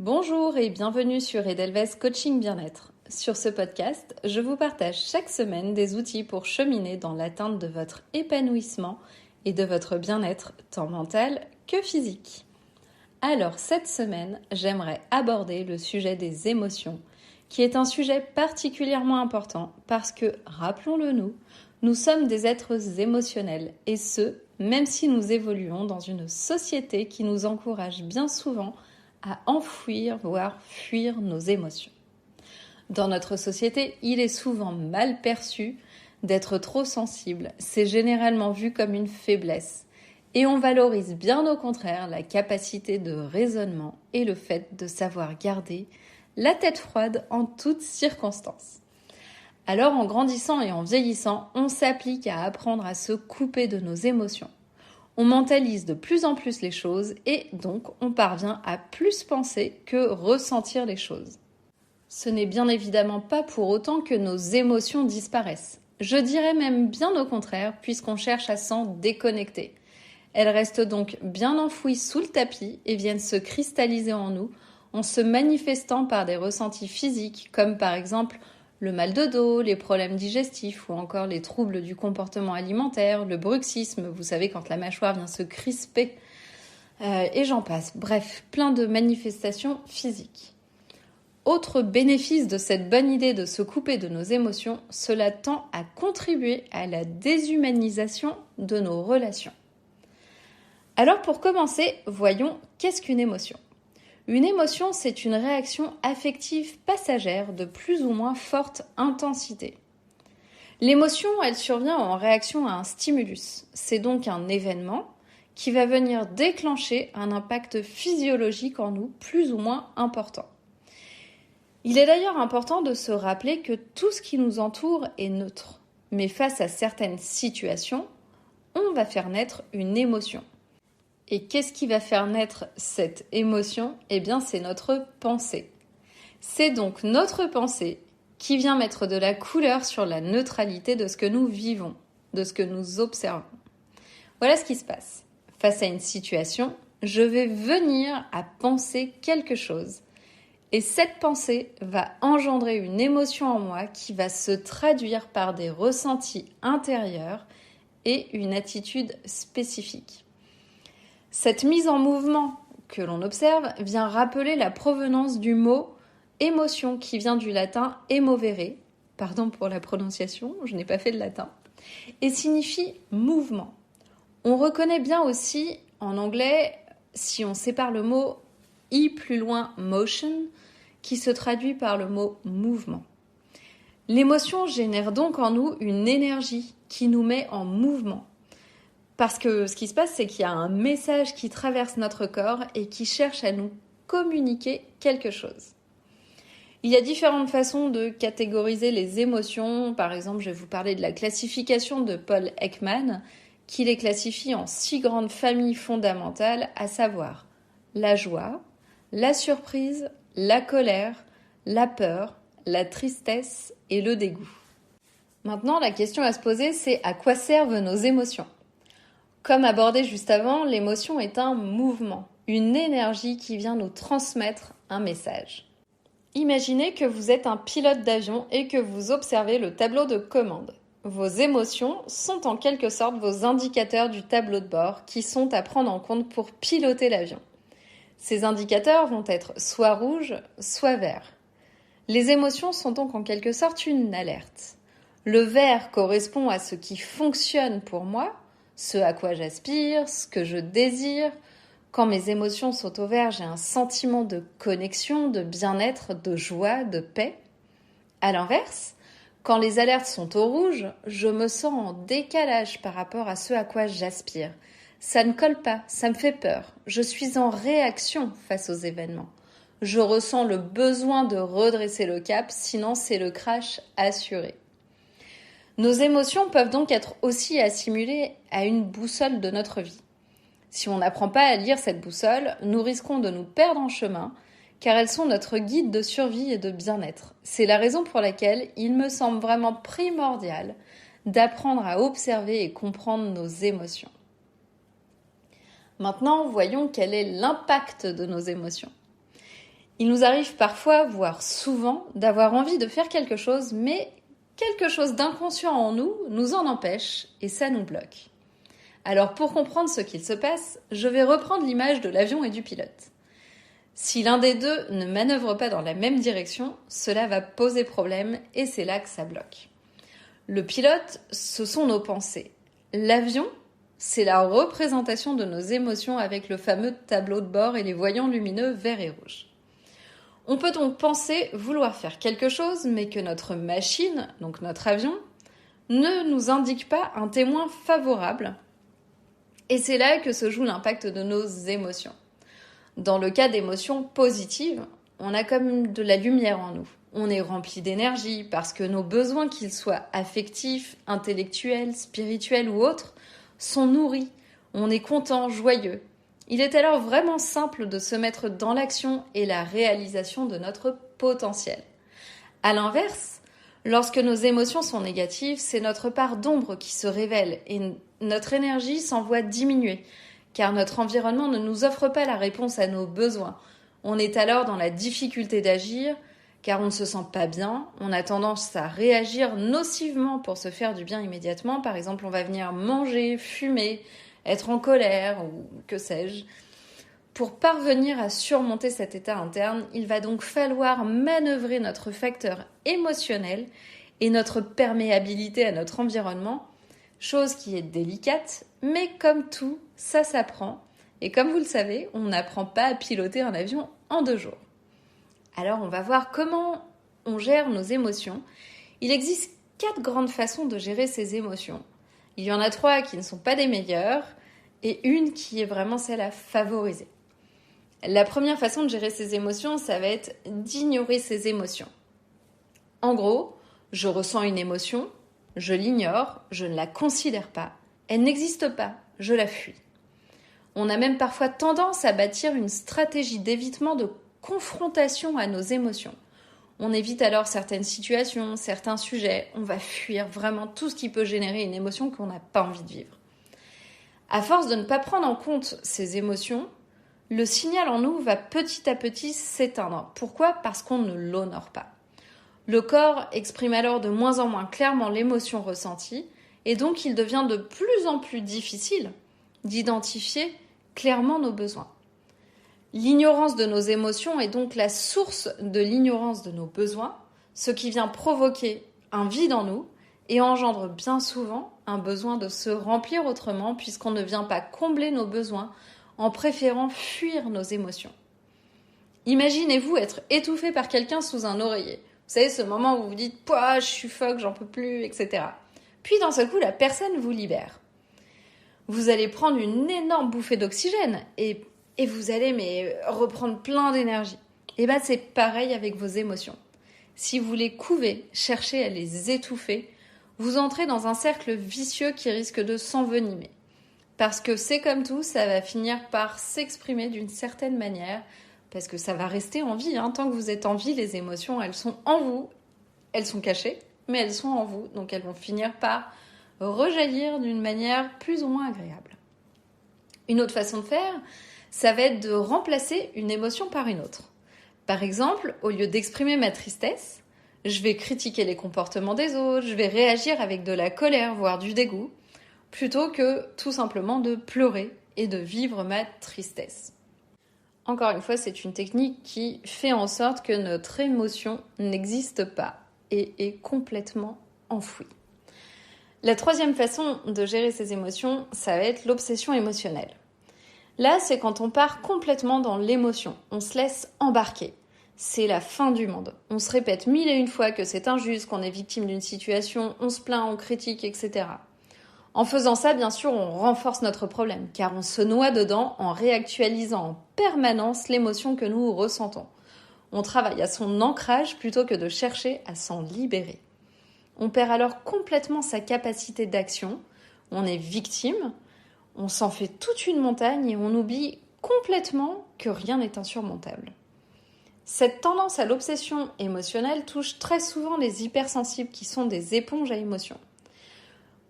Bonjour et bienvenue sur Edelweiss Coaching Bien-être. Sur ce podcast, je vous partage chaque semaine des outils pour cheminer dans l'atteinte de votre épanouissement et de votre bien-être tant mental que physique. Alors cette semaine, j'aimerais aborder le sujet des émotions, qui est un sujet particulièrement important parce que, rappelons-le nous sommes des êtres émotionnels et ce, même si nous évoluons dans une société qui nous encourage bien souvent à enfouir, voire fuir nos émotions. Dans notre société, il est souvent mal perçu d'être trop sensible. C'est généralement vu comme une faiblesse. Et on valorise bien au contraire la capacité de raisonnement et le fait de savoir garder la tête froide en toutes circonstances. Alors en grandissant et en vieillissant, on s'applique à apprendre à se couper de nos émotions. On mentalise de plus en plus les choses et donc on parvient à plus penser que ressentir les choses. Ce n'est bien évidemment pas pour autant que nos émotions disparaissent. Je dirais même bien au contraire puisqu'on cherche à s'en déconnecter. Elles restent donc bien enfouies sous le tapis et viennent se cristalliser en nous en se manifestant par des ressentis physiques comme par exemple le mal de dos, les problèmes digestifs ou encore les troubles du comportement alimentaire, le bruxisme, vous savez quand la mâchoire vient se crisper, et j'en passe. Bref, plein de manifestations physiques. Autre bénéfice de cette bonne idée de se couper de nos émotions, cela tend à contribuer à la déshumanisation de nos relations. Alors pour commencer, voyons qu'est-ce qu'une émotion ? Une émotion, c'est une réaction affective passagère de plus ou moins forte intensité. L'émotion, elle survient en réaction à un stimulus. C'est donc un événement qui va venir déclencher un impact physiologique en nous plus ou moins important. Il est d'ailleurs important de se rappeler que tout ce qui nous entoure est neutre. Mais face à certaines situations, on va faire naître une émotion. Et qu'est-ce qui va faire naître cette émotion ? Eh bien, c'est notre pensée. C'est donc notre pensée qui vient mettre de la couleur sur la neutralité de ce que nous vivons, de ce que nous observons. Voilà ce qui se passe. Face à une situation, je vais venir à penser quelque chose. Et cette pensée va engendrer une émotion en moi qui va se traduire par des ressentis intérieurs et une attitude spécifique. Cette mise en mouvement que l'on observe vient rappeler la provenance du mot émotion qui vient du latin emovere, pardon pour la prononciation, je n'ai pas fait de latin, et signifie mouvement. On reconnaît bien aussi en anglais, si on sépare le mot i plus loin motion, qui se traduit par le mot mouvement. L'émotion génère donc en nous une énergie qui nous met en mouvement. Parce que ce qui se passe, c'est qu'il y a un message qui traverse notre corps et qui cherche à nous communiquer quelque chose. Il y a différentes façons de catégoriser les émotions. Par exemple, je vais vous parler de la classification de Paul Ekman, qui les classifie en 6 grandes familles fondamentales, à savoir la joie, la surprise, la colère, la peur, la tristesse et le dégoût. Maintenant, la question à se poser, c'est à quoi servent nos émotions ? Comme abordé juste avant, l'émotion est un mouvement, une énergie qui vient nous transmettre un message. Imaginez que vous êtes un pilote d'avion et que vous observez le tableau de commande. Vos émotions sont en quelque sorte vos indicateurs du tableau de bord qui sont à prendre en compte pour piloter l'avion. Ces indicateurs vont être soit rouges, soit verts. Les émotions sont donc en quelque sorte une alerte. Le vert correspond à ce qui fonctionne pour moi, ce à quoi j'aspire, ce que je désire. Quand mes émotions sont au vert, j'ai un sentiment de connexion, de bien-être, de joie, de paix. À l'inverse, quand les alertes sont au rouge, je me sens en décalage par rapport à ce à quoi j'aspire. Ça ne colle pas, ça me fait peur. Je suis en réaction face aux événements. Je ressens le besoin de redresser le cap, sinon c'est le crash assuré. Nos émotions peuvent donc être aussi assimilées à une boussole de notre vie. Si on n'apprend pas à lire cette boussole, nous risquons de nous perdre en chemin, car elles sont notre guide de survie et de bien-être. C'est la raison pour laquelle il me semble vraiment primordial d'apprendre à observer et comprendre nos émotions. Maintenant, voyons quel est l'impact de nos émotions. Il nous arrive parfois, voire souvent, d'avoir envie de faire quelque chose, mais quelque chose d'inconscient en nous nous en empêche et ça nous bloque. Alors pour comprendre ce qu'il se passe, je vais reprendre l'image de l'avion et du pilote. Si l'un des deux ne manœuvre pas dans la même direction, cela va poser problème et c'est là que ça bloque. Le pilote, ce sont nos pensées. L'avion, c'est la représentation de nos émotions avec le fameux tableau de bord et les voyants lumineux verts et rouges. On peut donc penser vouloir faire quelque chose, mais que notre machine, donc notre avion, ne nous indique pas un témoin favorable. Et c'est là que se joue l'impact de nos émotions. Dans le cas d'émotions positives, on a comme de la lumière en nous. On est rempli d'énergie parce que nos besoins, qu'ils soient affectifs, intellectuels, spirituels ou autres, sont nourris. On est content, joyeux. Il est alors vraiment simple de se mettre dans l'action et la réalisation de notre potentiel. À l'inverse, lorsque nos émotions sont négatives, c'est notre part d'ombre qui se révèle et notre énergie s'en voit diminuer, car notre environnement ne nous offre pas la réponse à nos besoins. On est alors dans la difficulté d'agir, car on ne se sent pas bien, on a tendance à réagir nocivement pour se faire du bien immédiatement. Par exemple, on va venir manger, fumer, être en colère ou que sais-je. Pour parvenir à surmonter cet état interne, il va donc falloir manœuvrer notre facteur émotionnel et notre perméabilité à notre environnement, chose qui est délicate, mais comme tout, ça s'apprend. Et comme vous le savez, on n'apprend pas à piloter un avion en 2 jours. Alors on va voir comment on gère nos émotions. Il existe 4 grandes façons de gérer ces émotions. Il y en a 3 qui ne sont pas des meilleures et une qui est vraiment celle à favoriser. La première façon de gérer ses émotions, ça va être d'ignorer ses émotions. En gros, je ressens une émotion, je l'ignore, je ne la considère pas, elle n'existe pas, je la fuis. On a même parfois tendance à bâtir une stratégie d'évitement de confrontation à nos émotions. On évite alors certaines situations, certains sujets, on va fuir vraiment tout ce qui peut générer une émotion qu'on n'a pas envie de vivre. À force de ne pas prendre en compte ces émotions, le signal en nous va petit à petit s'éteindre. Pourquoi ? Parce qu'on ne l'honore pas. Le corps exprime alors de moins en moins clairement l'émotion ressentie et donc il devient de plus en plus difficile d'identifier clairement nos besoins. L'ignorance de nos émotions est donc la source de l'ignorance de nos besoins, ce qui vient provoquer un vide en nous et engendre bien souvent un besoin de se remplir autrement puisqu'on ne vient pas combler nos besoins en préférant fuir nos émotions. Imaginez-vous être étouffé par quelqu'un sous un oreiller. Vous savez, ce moment où vous vous dites « Pouah, je suffoque, j'en peux plus, etc. » Puis d'un seul coup, la personne vous libère. Vous allez prendre une énorme bouffée d'oxygène et vous allez reprendre plein d'énergie. Et bien c'est pareil avec vos émotions. Si vous les couvez, cherchez à les étouffer, vous entrez dans un cercle vicieux qui risque de s'envenimer. Parce que c'est comme tout, ça va finir par s'exprimer d'une certaine manière, parce que ça va rester en vie. Tant que vous êtes en vie, les émotions, elles sont en vous, elles sont cachées, mais elles sont en vous, donc elles vont finir par rejaillir d'une manière plus ou moins agréable. Une autre façon de faire, ça va être de remplacer une émotion par une autre. Par exemple, au lieu d'exprimer ma tristesse, je vais critiquer les comportements des autres, je vais réagir avec de la colère, voire du dégoût, plutôt que tout simplement de pleurer et de vivre ma tristesse. Encore une fois, c'est une technique qui fait en sorte que notre émotion n'existe pas et est complètement enfouie. La troisième façon de gérer ses émotions, ça va être l'obsession émotionnelle. Là, c'est quand on part complètement dans l'émotion, on se laisse embarquer. C'est la fin du monde. On se répète 1001 fois que c'est injuste, qu'on est victime d'une situation, on se plaint, on critique, etc. En faisant ça, bien sûr, on renforce notre problème, car on se noie dedans en réactualisant en permanence l'émotion que nous ressentons. On travaille à son ancrage plutôt que de chercher à s'en libérer. On perd alors complètement sa capacité d'action, on est victime, on s'en fait toute une montagne et on oublie complètement que rien n'est insurmontable. Cette tendance à l'obsession émotionnelle touche très souvent les hypersensibles qui sont des éponges à émotions.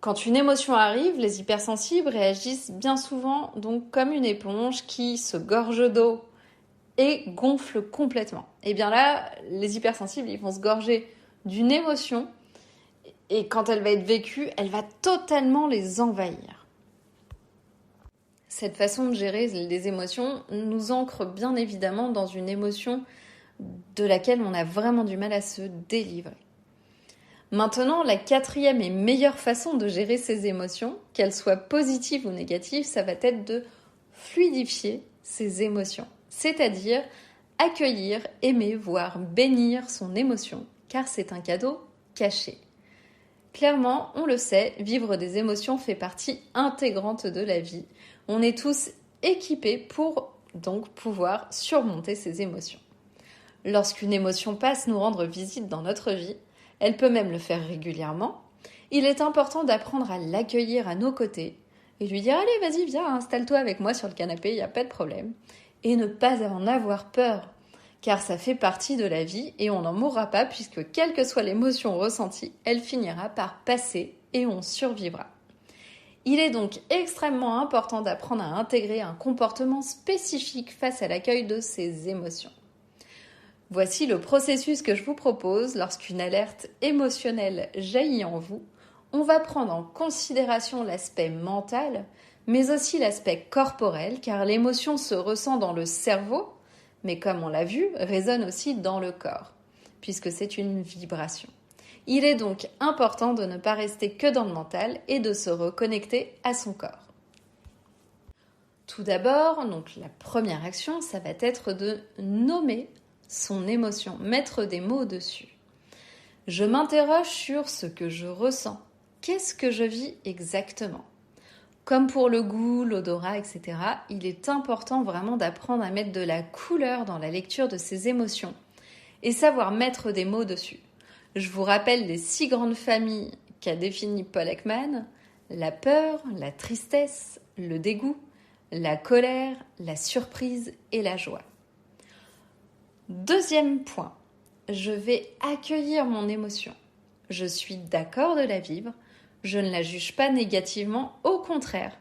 Quand une émotion arrive, les hypersensibles réagissent bien souvent donc comme une éponge qui se gorge d'eau et gonfle complètement. Et bien là, les hypersensibles, ils vont se gorger d'une émotion et quand elle va être vécue, elle va totalement les envahir. Cette façon de gérer les émotions nous ancre bien évidemment dans une émotion de laquelle on a vraiment du mal à se délivrer. Maintenant, la quatrième et meilleure façon de gérer ces émotions, qu'elles soient positives ou négatives, ça va être de fluidifier ces émotions. C'est-à-dire accueillir, aimer, voire bénir son émotion, car c'est un cadeau caché. Clairement, on le sait, vivre des émotions fait partie intégrante de la vie. On est tous équipés pour donc pouvoir surmonter ces émotions. Lorsqu'une émotion passe nous rendre visite dans notre vie, elle peut même le faire régulièrement, il est important d'apprendre à l'accueillir à nos côtés et lui dire « Allez, vas-y, viens, installe-toi avec moi sur le canapé, il n'y a pas de problème » et ne pas en avoir peur, car ça fait partie de la vie et on n'en mourra pas puisque quelle que soit l'émotion ressentie, elle finira par passer et on survivra. Il est donc extrêmement important d'apprendre à intégrer un comportement spécifique face à l'accueil de ces émotions. Voici le processus que je vous propose lorsqu'une alerte émotionnelle jaillit en vous. On va prendre en considération l'aspect mental, mais aussi l'aspect corporel, car l'émotion se ressent dans le cerveau, mais comme on l'a vu, résonne aussi dans le corps, puisque c'est une vibration. Il est donc important de ne pas rester que dans le mental et de se reconnecter à son corps. Tout d'abord, donc la première action, ça va être de nommer son émotion, mettre des mots dessus. Je m'interroge sur ce que je ressens. Qu'est-ce que je vis exactement ? Comme pour le goût, l'odorat, etc., il est important vraiment d'apprendre à mettre de la couleur dans la lecture de ces émotions et savoir mettre des mots dessus. Je vous rappelle les 6 grandes familles qu'a définies Paul Ekman: la peur, la tristesse, le dégoût, la colère, la surprise et la joie. Deuxième point, je vais accueillir mon émotion. Je suis d'accord de la vivre, je ne la juge pas négativement, au contraire,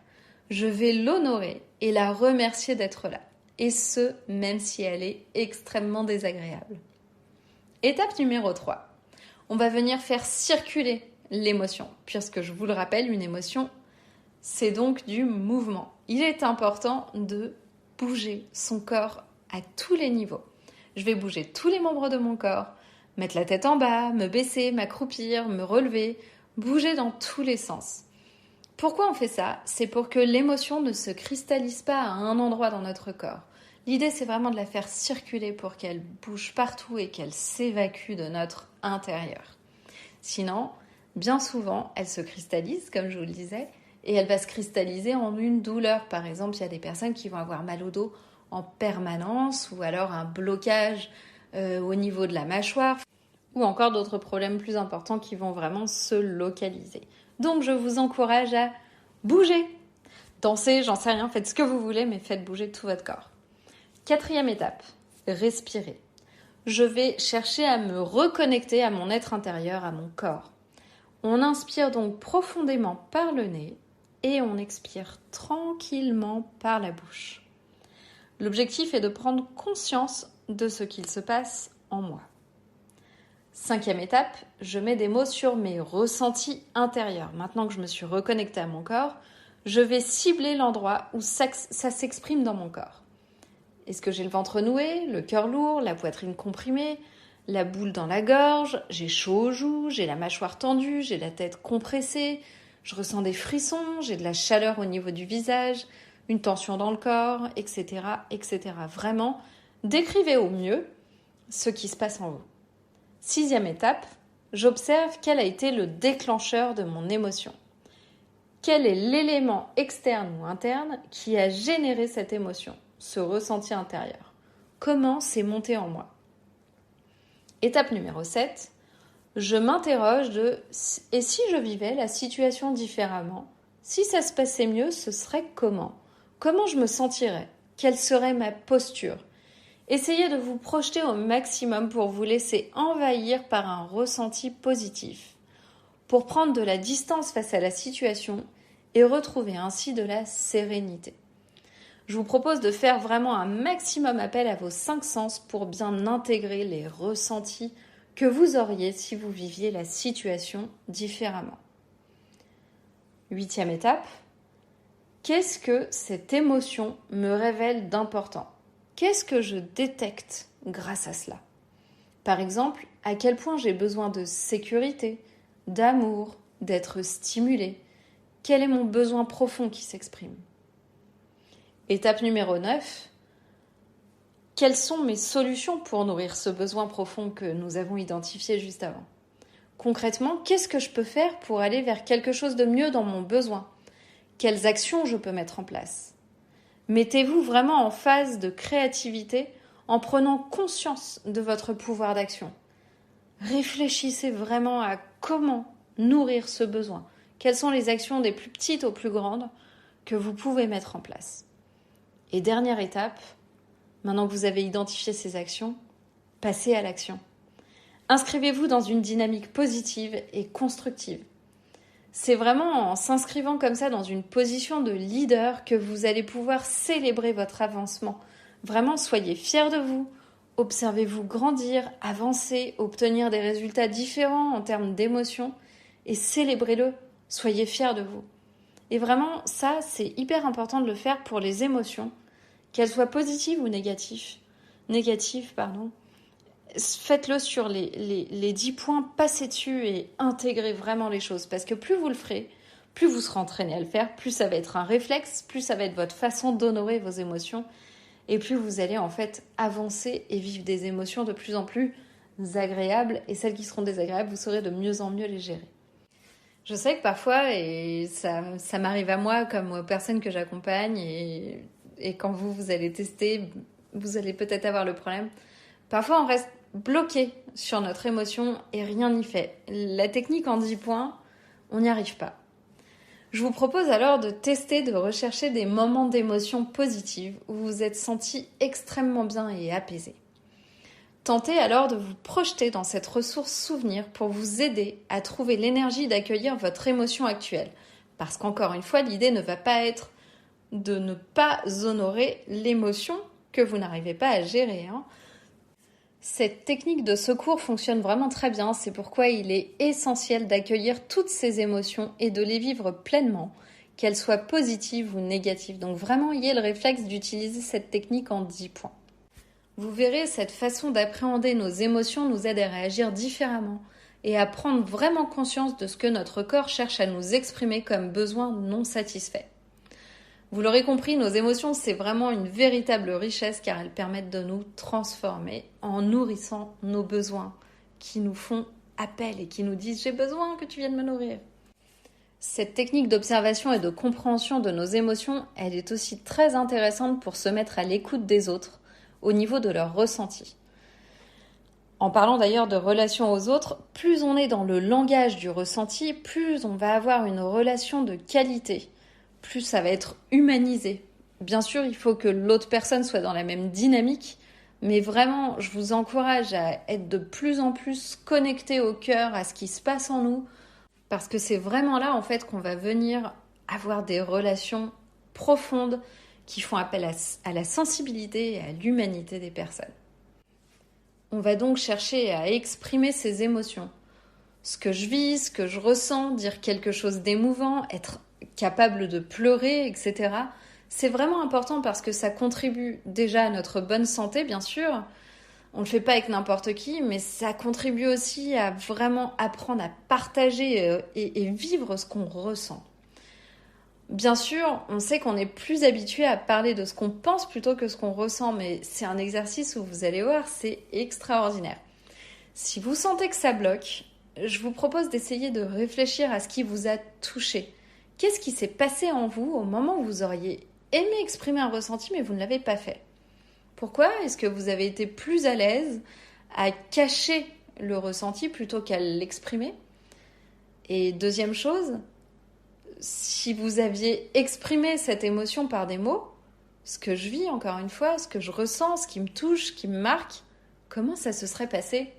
je vais l'honorer et la remercier d'être là. Et ce, même si elle est extrêmement désagréable. Étape numéro 3. On va venir faire circuler l'émotion, puisque je vous le rappelle, une émotion, c'est donc du mouvement. Il est important de bouger son corps à tous les niveaux. Je vais bouger tous les membres de mon corps, mettre la tête en bas, me baisser, m'accroupir, me relever, bouger dans tous les sens. Pourquoi on fait ça ? C'est pour que l'émotion ne se cristallise pas à un endroit dans notre corps. L'idée, c'est vraiment de la faire circuler pour qu'elle bouge partout et qu'elle s'évacue de notre intérieur. Sinon, bien souvent, elle se cristallise, comme je vous le disais, et elle va se cristalliser en une douleur. Par exemple, il y a des personnes qui vont avoir mal au dos en permanence, ou alors un blocage au niveau de la mâchoire, ou encore d'autres problèmes plus importants qui vont vraiment se localiser. Donc je vous encourage à bouger, danser, j'en sais rien, faites ce que vous voulez, mais faites bouger tout votre corps. 4e étape, respirer. Je vais chercher à me reconnecter à mon être intérieur, à mon corps. On inspire donc profondément par le nez et on expire tranquillement par la bouche. L'objectif est de prendre conscience de ce qu'il se passe en moi. 5e étape, je mets des mots sur mes ressentis intérieurs. Maintenant que je me suis reconnectée à mon corps, je vais cibler l'endroit où ça s'exprime dans mon corps. Est-ce que j'ai le ventre noué, le cœur lourd, la poitrine comprimée, la boule dans la gorge, j'ai chaud aux joues, j'ai la mâchoire tendue, j'ai la tête compressée, je ressens des frissons, j'ai de la chaleur au niveau du visage, une tension dans le corps, etc., etc. Vraiment, décrivez au mieux ce qui se passe en vous. 6e étape, j'observe quel a été le déclencheur de mon émotion. Quel est l'élément externe ou interne qui a généré cette émotion, ce ressenti intérieur ? Comment c'est monté en moi ? Étape numéro 7, je m'interroge de « et si je vivais la situation différemment ? Si ça se passait mieux, ce serait comment ? Comment je me sentirais ? Quelle serait ma posture ? » Essayez de vous projeter au maximum pour vous laisser envahir par un ressenti positif, pour prendre de la distance face à la situation et retrouver ainsi de la sérénité. Je vous propose de faire vraiment un maximum appel à vos 5 sens pour bien intégrer les ressentis que vous auriez si vous viviez la situation différemment. 8e étape, qu'est-ce que cette émotion me révèle d'important ? Qu'est-ce que je détecte grâce à cela ? Par exemple, à quel point j'ai besoin de sécurité, d'amour, d'être stimulé ? Quel est mon besoin profond qui s'exprime ? Étape numéro 9, quelles sont mes solutions pour nourrir ce besoin profond que nous avons identifié juste avant ? Concrètement, qu'est-ce que je peux faire pour aller vers quelque chose de mieux dans mon besoin ? Quelles actions je peux mettre en place ? Mettez-vous vraiment en phase de créativité en prenant conscience de votre pouvoir d'action. Réfléchissez vraiment à comment nourrir ce besoin. Quelles sont les actions des plus petites aux plus grandes que vous pouvez mettre en place ? Et dernière étape, maintenant que vous avez identifié ces actions, passez à l'action. Inscrivez-vous dans une dynamique positive et constructive. C'est vraiment en s'inscrivant comme ça dans une position de leader que vous allez pouvoir célébrer votre avancement. Vraiment, soyez fiers de vous, observez-vous grandir, avancer, obtenir des résultats différents en termes d'émotions et célébrez-le, soyez fiers de vous. Et vraiment, ça, c'est hyper important de le faire pour les émotions, qu'elles soient positives ou négatives. Faites-le sur les 10 points, passez dessus et intégrez vraiment les choses. Parce que plus vous le ferez, plus vous serez entraîné à le faire, plus ça va être un réflexe, plus ça va être votre façon d'honorer vos émotions. Et plus vous allez en fait avancer et vivre des émotions de plus en plus agréables. Et celles qui seront désagréables, vous saurez de mieux en mieux les gérer. Je sais que parfois, et ça m'arrive à moi comme aux personnes que j'accompagne, et quand vous allez tester, vous allez peut-être avoir le problème. Parfois, on reste bloqué sur notre émotion et rien n'y fait. La technique en 10 points, on n'y arrive pas. Je vous propose alors de tester, de rechercher des moments d'émotion positive où vous vous êtes senti extrêmement bien et apaisé. Tentez alors de vous projeter dans cette ressource souvenir pour vous aider à trouver l'énergie d'accueillir votre émotion actuelle. Parce qu'encore une fois, l'idée ne va pas être de ne pas honorer l'émotion que vous n'arrivez pas à gérer. Cette technique de secours fonctionne vraiment très bien, c'est pourquoi il est essentiel d'accueillir toutes ces émotions et de les vivre pleinement, qu'elles soient positives ou négatives. Donc vraiment, ayez le réflexe d'utiliser cette technique en 10 points. Vous verrez, cette façon d'appréhender nos émotions nous aide à réagir différemment et à prendre vraiment conscience de ce que notre corps cherche à nous exprimer comme besoin non satisfait. Vous l'aurez compris, nos émotions, c'est vraiment une véritable richesse car elles permettent de nous transformer en nourrissant nos besoins qui nous font appel et qui nous disent « j'ai besoin que tu viennes me nourrir ». Cette technique d'observation et de compréhension de nos émotions, elle est aussi très intéressante pour se mettre à l'écoute des autres au niveau de leurs ressentis. En parlant d'ailleurs de relation aux autres, plus on est dans le langage du ressenti, plus on va avoir une relation de qualité. Plus ça va être humanisé. Bien sûr, il faut que l'autre personne soit dans la même dynamique, mais vraiment, je vous encourage à être de plus en plus connecté au cœur, à ce qui se passe en nous, parce que c'est vraiment là, en fait, qu'on va venir avoir des relations profondes qui font appel à la sensibilité et à l'humanité des personnes. On va donc chercher à exprimer ses émotions. Ce que je vis, ce que je ressens, dire quelque chose d'émouvant, être capable de pleurer, etc. C'est vraiment important parce que ça contribue déjà à notre bonne santé, bien sûr. On ne le fait pas avec n'importe qui, mais ça contribue aussi à vraiment apprendre à partager et vivre ce qu'on ressent. Bien sûr, on sait qu'on est plus habitué à parler de ce qu'on pense plutôt que ce qu'on ressent, mais c'est un exercice où vous allez voir, c'est extraordinaire. Si vous sentez que ça bloque, je vous propose d'essayer de réfléchir à ce qui vous a touché. Qu'est-ce qui s'est passé en vous au moment où vous auriez aimé exprimer un ressenti, mais vous ne l'avez pas fait ? Pourquoi est-ce que vous avez été plus à l'aise à cacher le ressenti plutôt qu'à l'exprimer ? Et deuxième chose, si vous aviez exprimé cette émotion par des mots, ce que je vis encore une fois, ce que je ressens, ce qui me touche, ce qui me marque, comment ça se serait passé ?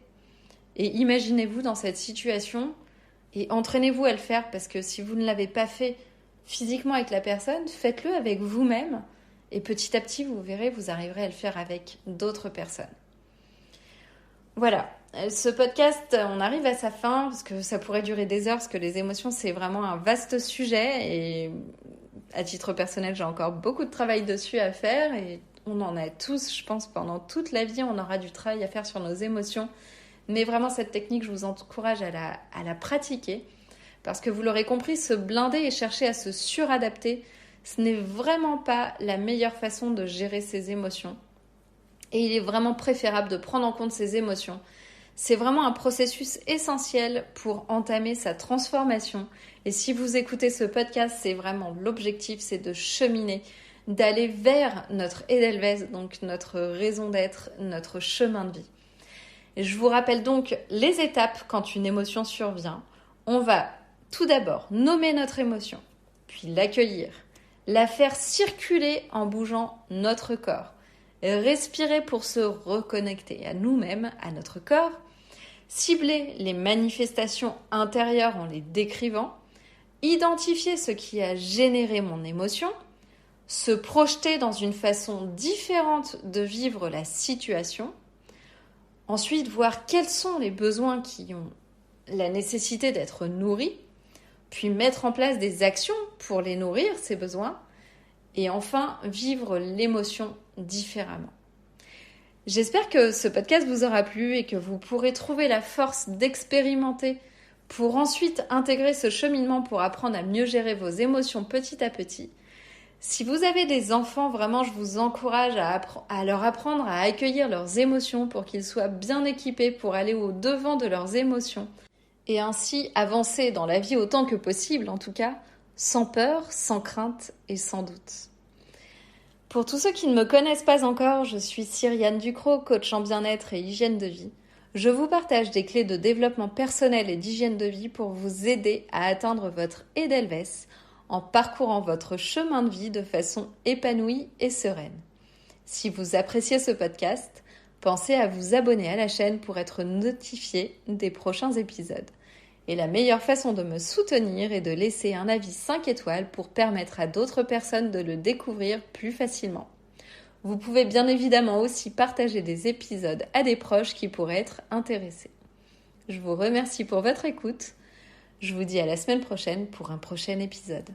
Et imaginez-vous dans cette situation et entraînez-vous à le faire parce que si vous ne l'avez pas fait physiquement avec la personne, faites-le avec vous-même Et petit à petit, vous verrez, vous arriverez à le faire avec d'autres personnes. Voilà, ce podcast, on arrive à sa fin parce que ça pourrait durer des heures parce que les émotions, c'est vraiment un vaste sujet et à titre personnel, j'ai encore beaucoup de travail dessus à faire et on en a tous, je pense, pendant toute la vie, on aura du travail à faire sur nos émotions. Mais vraiment, cette technique, je vous encourage à la pratiquer parce que vous l'aurez compris, se blinder et chercher à se suradapter, ce n'est vraiment pas la meilleure façon de gérer ses émotions. Et il est vraiment préférable de prendre en compte ses émotions. C'est vraiment un processus essentiel pour entamer sa transformation. Et si vous écoutez ce podcast, c'est vraiment l'objectif, c'est de cheminer, d'aller vers notre Edelweiss, donc notre raison d'être, notre chemin de vie. Et je vous rappelle donc les étapes quand une émotion survient. On va tout d'abord nommer notre émotion, puis l'accueillir, la faire circuler en bougeant notre corps, respirer pour se reconnecter à nous-mêmes, à notre corps, cibler les manifestations intérieures en les décrivant, identifier ce qui a généré mon émotion, se projeter dans une façon différente de vivre la situation, ensuite voir quels sont les besoins qui ont la nécessité d'être nourris, puis mettre en place des actions pour les nourrir, ces besoins, et enfin vivre l'émotion différemment. J'espère que ce podcast vous aura plu et que vous pourrez trouver la force d'expérimenter pour ensuite intégrer ce cheminement pour apprendre à mieux gérer vos émotions petit à petit. Si vous avez des enfants, vraiment, je vous encourage à leur apprendre à accueillir leurs émotions pour qu'ils soient bien équipés pour aller au-devant de leurs émotions et ainsi avancer dans la vie autant que possible, en tout cas, sans peur, sans crainte et sans doute. Pour tous ceux qui ne me connaissent pas encore, je suis Cyriane Ducrot, coach en bien-être et hygiène de vie. Je vous partage des clés de développement personnel et d'hygiène de vie pour vous aider à atteindre votre Edelweiss en parcourant votre chemin de vie de façon épanouie et sereine. Si vous appréciez ce podcast, pensez à vous abonner à la chaîne pour être notifié des prochains épisodes. Et la meilleure façon de me soutenir est de laisser un avis 5 étoiles pour permettre à d'autres personnes de le découvrir plus facilement. Vous pouvez bien évidemment aussi partager des épisodes à des proches qui pourraient être intéressés. Je vous remercie pour votre écoute. Je vous dis à la semaine prochaine pour un prochain épisode.